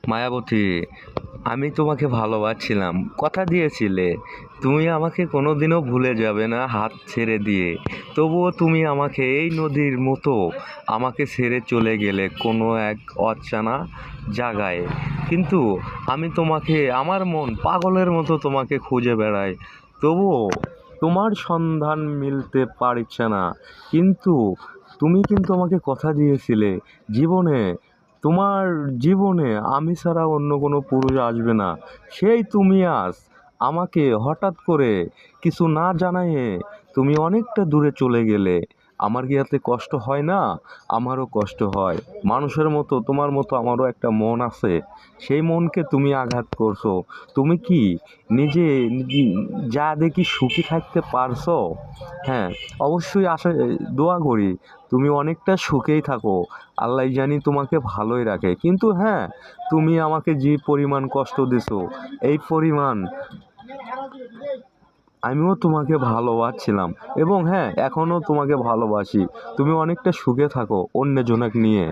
মায়াবতী, আমি তোমাকে ভালোবাসছিলাম, কথা দিয়েছিলে তুমি আমাকে কোনোদিনও ভুলে যাবে না হাত ছেড়ে দিয়ে। তবুও তুমি আমাকে এই নদীর মতো আমাকে ছেড়ে চলে গেলে কোনো এক অচেনা জায়গায়। কিন্তু আমি তোমাকে, আমার মন পাগলের মতো তোমাকে খুঁজে বেড়ায়, তবুও তোমার সন্ধান মিলতে পারছে না। কিন্তু তুমি কিন্তু আমাকে কথা দিয়েছিলে জীবনে, তোমার জীবনে আমি ছাড়া অন্য কোনো পুরুষ আসবে না। সেই তুমি আজ আমাকে হঠাৎ করে কিছু না জানাইয়ে তুমি অনেকটা দূরে চলে গেলে। আমার কি এতে কষ্ট হয় না? আমারও কষ্ট হয়। মানুষের মতো তোমার মতো আমারও একটা মন আছে, সেই মনকে তুমি আঘাত করছো। তুমি কি নিজে যা দেখি সুখী থাকতে পারছো? হ্যাঁ, অবশ্যই আশা, দোয়া করি তুমি অনেকটা সুখেই থাকো। আল্লাহ জানি তোমাকে ভালোই রাখে। কিন্তু হ্যাঁ, তুমি আমাকে যে পরিমাণ কষ্ট দিছো, এই পরিমাণ আমিও তোমাকে ভালোবাসছিলাম, এবং হ্যাঁ এখনও তোমাকে ভালোবাসি। তুমি অনেকটা সুখে থাকো অন্যজনকে নিয়ে।